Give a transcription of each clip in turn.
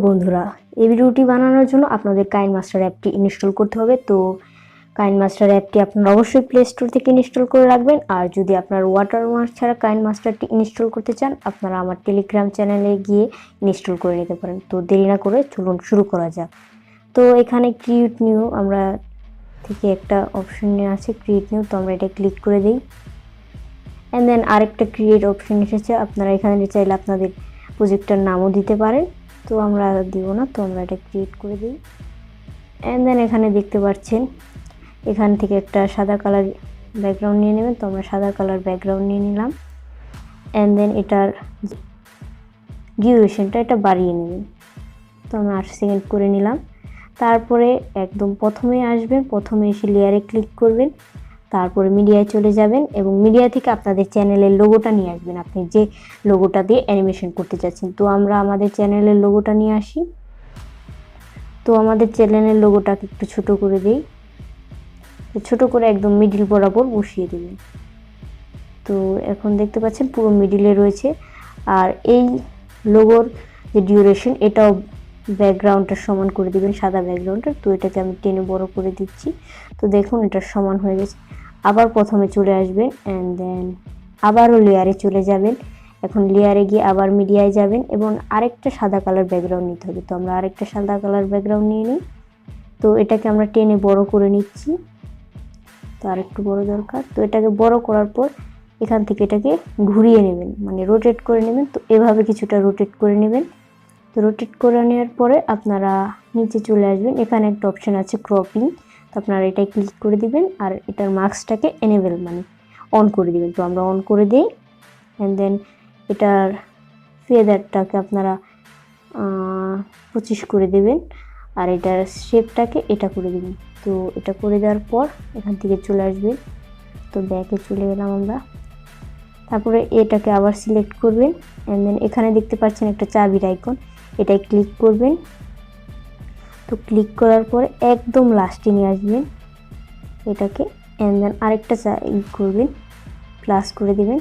বন্ধুরা, এই ভিডিওটি বানানোর জন্য আপনাদের কাইনমাস্টার অ্যাপটি ইনস্টল করতে হবে। তো কাইনমাস্টার অ্যাপটি আপনারা অবশ্যই প্লে স্টোর থেকে ইনস্টল করে রাখবেন। আর যদি আপনার ওয়াটারমার্ক ছাড়া কাইনমাস্টারটি ইনস্টল করতে চান, আপনারা আমার টেলিগ্রাম চ্যানেলে গিয়ে ইনস্টল করে নিতে পারেন। তো দেরি না করে চলুন শুরু করা যাক। তো এখানে ক্রিয়েট নিউ আমরা থেকে একটা অপশন আছে, ক্রিয়েট নিউ। তো আমরা এটা ক্লিক করে দিই। অ্যান্ড দেন আরেকটা ক্রিয়েট অপশন এসেছে। আপনারা এখানে চাইলে আপনাদের প্রজেক্টটার নামও দিতে পারেন। তো আমরা দিব না, তো আমরা এটা ক্রিয়েট করে দিই। অ্যান্ড দেন এখানে দেখতে পাচ্ছেন এখান থেকে একটা সাদা কালার ব্যাকগ্রাউন্ড নিয়ে নেবেন। তো আমরা সাদা কালার ব্যাকগ্রাউন্ড নিয়ে নিলাম। অ্যান্ড দেন এটার ডিউরেশনটা এটা বাড়িয়ে নেবেন। তো আমরা 8 সেকেন্ড করে নিলাম। তারপরে একদম প্রথমে আসবেন, প্রথমে এসে লেয়ারে ক্লিক করবেন, তারপরে মিডিয়ায় চলে যাবেন এবং মিডিয়া থেকে আপনাদের চ্যানেলের লোগোটা নিয়ে আসবেন, আপনি যে লোগোটা দিয়ে অ্যানিমেশন করতে চাচ্ছেন। তো আমরা আমাদের চ্যানেলের লোগোটা নিয়ে আসি। তো আমাদের চ্যানেলের লোগোটাকে একটু ছোট করে দিই, ছোট করে একদম মিডিল বরাবর বসিয়ে দেবেন। তো এখন দেখতে পাচ্ছেন পুরো মিডিলে রয়েছে। আর এই লোগোর যে ডিউরেশন এটাও ব্যাকগ্রাউন্ডটা সমান করে দিবেন, সাদা ব্যাকগ্রাউন্ডটা। তো এটাকে আমি টেনে বড় করে দিচ্ছি। তো দেখুন এটা সমান হয়ে গেছে। আবার প্রথমে চলে আসবেন, অ্যান্ড দেন আবারও লেয়ারে চলে যাবেন। এখন লেয়ারে গিয়ে আবার মিডিয়ায় যাবেন এবং আরেকটা সাদা কালার ব্যাকগ্রাউন্ড নিতে হবে। তো আমরা আরেকটা সাদা কালার ব্যাকগ্রাউন্ড নিয়ে নিই। তো এটাকে আমরা টেনে বড় করে নিচ্ছি। তো আরেকটু বড় দরকার। তো এটাকে বড় করার পর এখান থেকে এটাকে ঘুরিয়ে নেবেন, মানে রোটেট করে নেবেন। তো এভাবে কিছুটা রোটেট করে নেবেন। তো রোটেট করে নেওয়ার পরে আপনারা নিচে চলে আসবেন। এখানে একটা অপশান আছে ক্রপিং। তো আপনারা এটাই ক্লিক করে দিবেন আর এটার মার্কসটাকে এনেবেল মানে অন করে দিবেন। তো আমরা অন করে দিই। অ্যান্ড দেন এটার ফেদারটাকে আপনারা 25 করে দেবেন আর এটার শেপটাকে এটা করে দেবেন। তো এটা করে দেওয়ার পর এখান থেকে চলে আসবেন। তো ব্যাকে চলে গেলাম আমরা। তারপরে এটাকে আবার সিলেক্ট করবেন। অ্যান্ড দেন এখানে দেখতে পাচ্ছেন একটা চাবির আইকন, এটাই ক্লিক করবেন। তো ক্লিক করার পরে একদম লাস্টে নিয়ে আসবেন এটাকে। অ্যান্ড দেন আরেকটা করবেন, প্লাস করে দেবেন।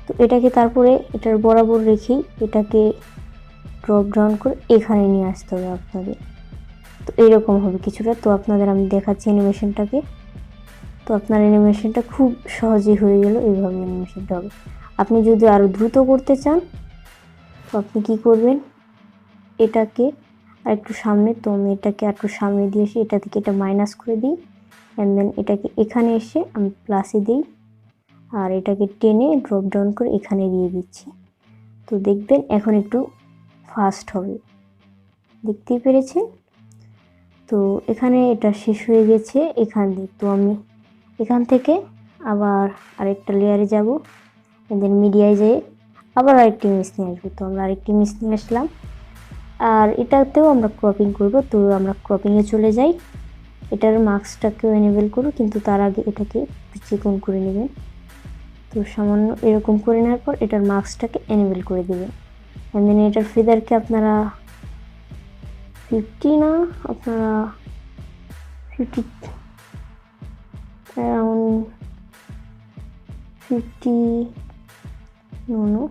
তো এটাকে তারপরে এটার বরাবর রেখেই এটাকে ড্রপ ডাউন করে এখানে নিয়ে আসতে হবে আপনাদের। তো এইরকম হবে কিছুটা। তো আপনাদের আমি দেখাচ্ছি অ্যানিমেশনটাকে। তো আপনার অ্যানিমেশনটা খুব সহজেই হয়ে গেল। এইভাবে অ্যানিমেশনটা হবে। আপনি যদি আরও দ্রুত করতে চান তো আপনি কি করবেন, এটাকে আর একটু সামনে, তো আমি এটাকে একটু সামনে দিয়ে এসে এটা থেকে এটা মাইনাস করে দিই। অ্যান্ড দেন এটাকে এখানে এসে আমি প্লাসে দিই আর এটাকে টেনে ড্রপ ডাউন করে এখানে দিয়ে দিচ্ছি। তো দেখবেন এখন একটু ফাস্ট হবে, দেখতেই পেরেছেন। তো এখানে এটা শেষ হয়ে গেছে এখান দিয়ে। তো আমি এখান থেকে আবার আরেকটা লেয়ারে যাব, দেন মিডিয়ায় যেয়ে আবার আরেকটি ইমেজ নিয়ে আসবো। তো আমরা আরেকটি ইমেজ নিয়ে আসলাম আর এটাতেও আমরা ক্রপিং করব। তো আমরা ক্রপিংয়ে চলে যাই। এটার মার্কসটাকেও এনেবেল করব, কিন্তু তার আগে এটাকে চিকন করে নেবেন। তো সামান্য এরকম করে নেওয়ার পর এটার মার্কসটাকে এনেবেল করে দেবেন। অ্যান্ড দেন এটার ফেদারকে আপনারা 50 না, আপনারা 50 অ্যারাউন্ড 50 নো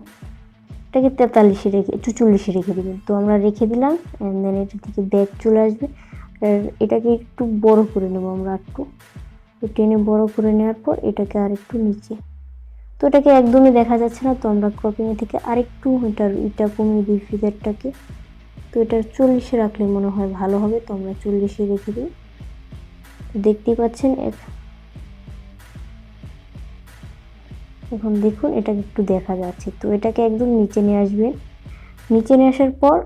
এটাকে 43-এ রেখে 44-এ রেখে দেবেন। তো আমরা রেখে দিলাম। অ্যান্ড দেন এটা থেকে ব্যাক চলে আসবে আর এটাকে একটু বড় করে নেব আমরা, একটু টেনে বড় করে নেওয়ার পর এটাকে আর একটু নিচে। তো এটাকে একদমই দেখা যাচ্ছে না। তো আমরা ক্রপিংয়ে থেকে আরেকটু এটা কমিয়ে দিই ফিগারটাকে। তো এটা 40-এ রাখলে মনে হয় ভালো হবে। তো আমরা 40-এ রেখে দিই। দেখতেই পাচ্ছেন এখন দেখুন এটাকে একটু দেখা যাচ্ছে। তো এটাকে একদম নিচে নিয়ে আসবেন। নিচে নিয়ে আসার পর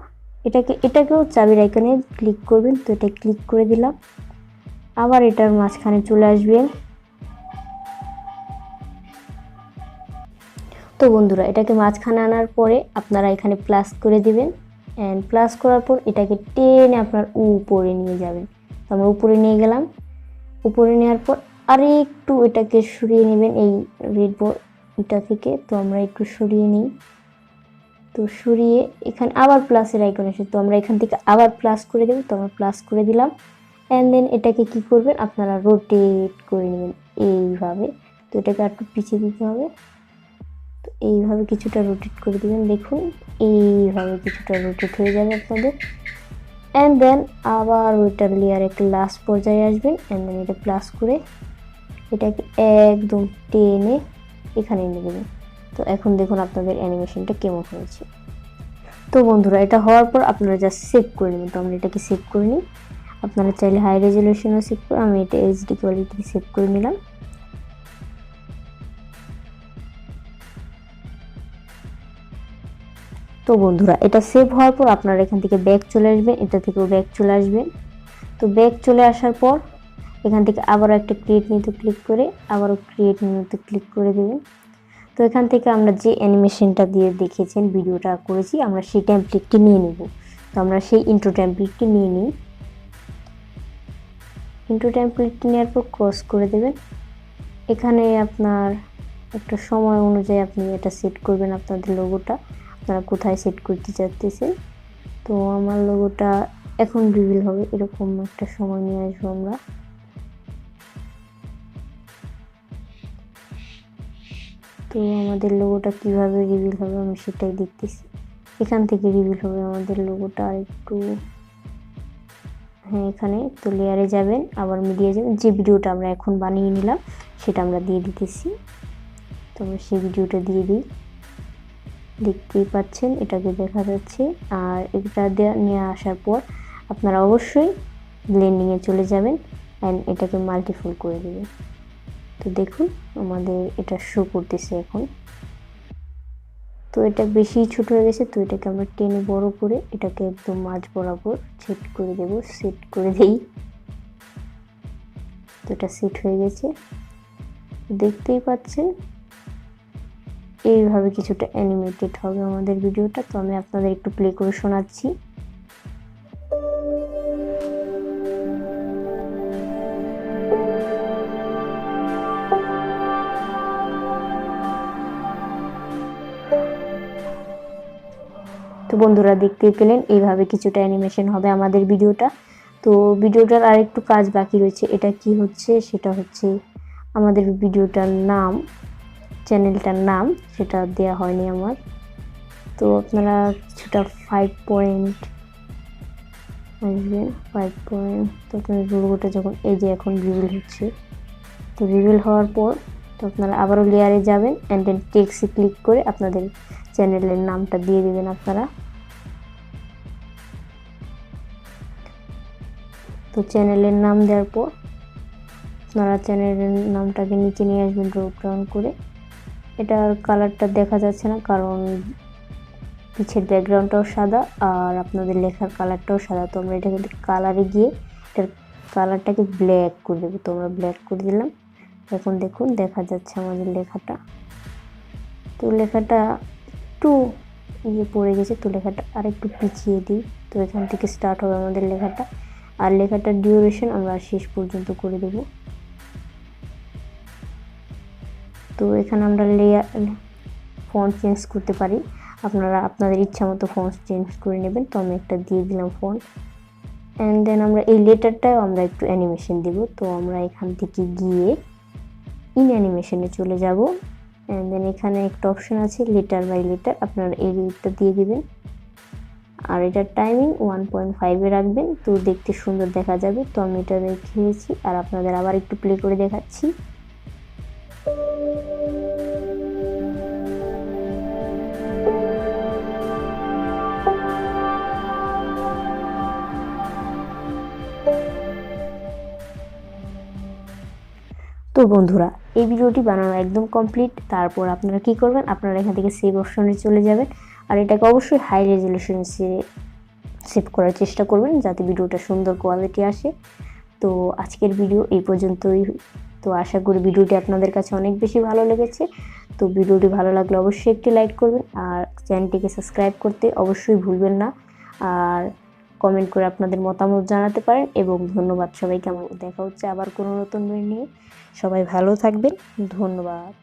এটাকেও চাবির আইকনে ক্লিক করবেন। তো এটা ক্লিক করে দিলাম। আবার এটার মাঝখানে চলে আসবেন। তো বন্ধুরা এটাকে মাঝখানে আনার পরে আপনারা এখানে প্লাস করে দিবেন। অ্যান্ড প্লাস করার পর এটাকে টেনে আপনার উপরে নিয়ে যাবেন। তো আমরা উপরে নিয়ে গেলাম। উপরে নেওয়ার পর আরেকটু এটাকে সরিয়ে নেবেন এই রেড এটা থেকে। তো আমরা একটু সরিয়ে নিই। তো সরিয়ে এখানে আবার প্লাসের আইকন এসে, তো আমরা এখান থেকে আবার প্লাস করে দেব। তো আমরা প্লাস করে দিলাম। অ্যান্ড দেন এটাকে কি করবেন, আপনারা রোটেট করে নেবেন এইভাবে। তো এটাকে একটু পিছিয়ে দিতে হবে। তো তো এইভাবে কিছুটা রোটেট করে দিবেন। দেখুন এইভাবে কিছুটা রোটেট হয়ে যাবে আপনাদের। অ্যান্ড দেন আবার ওইটার লেয়ার একটা লাস্ট পর্যায়ে আসবেন। অ্যান্ড দেন এটা প্লাস করে এটাকে একদম টেনে এখানে এনে দেবেন। তো এখন দেখুন আপনাদের অ্যানিমেশনটা কেমন হয়েছে। তো বন্ধুরা এটা হওয়ার পর আপনারা জাস্ট সেভ করে নেবেন। তো আমরা এটাকে সেভ করে নিই। আপনারা চাইলে হাই রেজলিউশনও সেভ করে, আমি এটা এইচডি কোয়ালিটি সেভ করে নিলাম। তো বন্ধুরা এটা সেভ হওয়ার পর আপনারা এখান থেকে ব্যাক চলে আসবেন, এটা থেকেও ব্যাক চলে আসবেন। তো ব্যাক চলে আসার পর এখান থেকে আবারও একটা ক্রিয়েট নিউতে ক্লিক করে আবারও ক্রিয়েট নিউতে ক্লিক করে দেবেন। তো এখান থেকে আমরা যে অ্যানিমেশনটা দিয়ে দেখেছেন ভিডিওটা করেছি, আমরা সেই টেমপ্লেটটি নিয়ে নেব। তো আমরা সেই ইন্ট্রো টেমপ্লেটটি নিয়ে নিই। ইন্ট্রো টেমপ্লেটটি নেওয়ার পর ক্রস করে দেবেন। এখানে আপনার একটা সময় অনুযায়ী আপনি এটা সেট করবেন আপনাদের লোগোটা, আপনারা কোথায় সেট করতে চাচ্ছেন। তো আমার লোগোটা এখন রিভিল হবে, এরকম একটা সময় নিয়ে আসবো আমরা। তো আমাদের লোগোটা কিভাবে রিভিল হবে আমি সেটাই দেখতেছি। এখান থেকে রিভিল হবে আমাদের লোগোটা। আর একটু হ্যাঁ এখানে তো লেয়ারে যাবেন, আবার মিডিয়া যাবেন। যে ভিডিওটা আমরা এখন বানিয়ে নিলাম সেটা আমরা দিয়ে দিতেছি। তো আমরা সেই ভিডিওটা দিয়ে দিই। দেখতেই পাচ্ছেন এটাকে দেখা যাচ্ছে। আর এটা নিয়ে আসার পর আপনারা অবশ্যই ব্লেন্ডিংয়ে চলে যাবেন অ্যান্ড এটাকে মাল্টিফোল করে দেবেন। তো দেখুন আমাদের এটা শো করতেছে এখন। তো এটা বেশি ছোট হয়ে গেছে, তো এটাকে আমরা টেনে বড় করে এটাকে একদম মাঝ বরাবর সেট করে দেব। সেট করে দেই। তো এটা সেট হয়ে গেছে, দেখতেই পাচ্ছেন এইভাবে কিছুটা অ্যানিমেটেড হবে আমাদের ভিডিওটা। তো আমি আপনাদের একটু প্লে করে শোনাচ্ছি। তো বন্ধুরা দেখতেই পেলেন এইভাবে কিছুটা অ্যানিমেশন হবে আমাদের ভিডিওটা। তো ভিডিওটার আরেকটু কাজ বাকি রয়েছে। এটা কি হচ্ছে, সেটা হচ্ছে আমাদের ভিডিওটার নাম, চ্যানেলটার নাম সেটা দেওয়া হয়নি আমার। তো আপনারা কিছুটা 5 পয়েন্ট আসবেন, 5 পয়েন্ট। তো আপনার লোগোটা যখন এই যে এখন রিভিল হচ্ছে, তো রিভিল হওয়ার পর তো আপনারা আবারও লেয়ারে যাবেন অ্যান্ড দেন টেক্সটে ক্লিক করে আপনাদের চ্যানেলের নামটা দিয়ে দেবেন আপনারা। তো চ্যানেলের নাম দেওয়ার পর আপনারা চ্যানেলের নামটাকে নিচে নিয়ে আসবেন ড্রপ ডাউন করে। এটার কালারটা দেখা যাচ্ছে না কারণ পিছের ব্যাকগ্রাউন্ডটাও সাদা আর আপনাদের লেখার কালারটাও সাদা। তো আমরা এটাকে কালারে গিয়ে এটার কালারটাকে ব্ল্যাক করে দেবো। তো আমরা ব্ল্যাক করে দিলাম। এখন দেখুন দেখা যাচ্ছে আমাদের লেখাটা। তো লেখাটা একটু পড়ে গেছে, তো লেখাটা আর একটু পিছিয়ে দিই। তো এখান থেকে স্টার্ট হবে আমাদের লেখাটা। আর লেখাটার ডিউরেশন আমরা শেষ পর্যন্ত করে দেব। তো এখানে আমরা লেয়ার ফন্ট চেঞ্জ করতে পারি, আপনারা আপনাদের ইচ্ছা মতো ফন্ট চেঞ্জ করে নেবেন। তো আমি একটা দিয়ে দিলাম ফন্ট। অ্যান্ড দেন আমরা এই লেটারটাও আমরা একটু অ্যানিমেশন দেব। তো আমরা এখান থেকে গিয়ে ইন অ্যানিমেশনে চলে যাব। অ্যান্ড দেন এখানে একটা অপশন আছে লেটার বাই লেটার, আপনারা এই লেটারটা দিয়ে দেবেন। আর এটার টাইমিং 1.5-এ রাখবেন, তো দেখতে সুন্দর দেখা যাবে। তো আমি এটা রেখেছি আর আপনাদের আবার একটু প্লে করে দেখাচ্ছি। তো বন্ধুরা এই ভিডিওটি বানানো একদম কমপ্লিট। তারপর আপনারা কি করবেন, আপনারা এখান থেকে সেভ অপশনে চলে যাবেন আর এটাকে অবশ্যই হাই রেজলিউশনে সেভ করার চেষ্টা করবেন যাতে ভিডিওটা সুন্দর কোয়ালিটি আসে। তো আজকের ভিডিও এই পর্যন্তই। তো আশা করি ভিডিওটি আপনাদের কাছে অনেক বেশি ভালো লেগেছে। তো ভিডিওটি ভালো লাগলে অবশ্যই একটি লাইক করবেন আর চ্যানেলটিকে সাবস্ক্রাইব করতে অবশ্যই ভুলবেন না। আর কমেন্ট করে আপনাদের মতামত জানাতে পারেন। এবং ধন্যবাদ সবাইকে। দেখা হচ্ছে আবার কোনো নতুন ভিডিও নিয়ে। সবাই ভালো থাকবেন, ধন্যবাদ।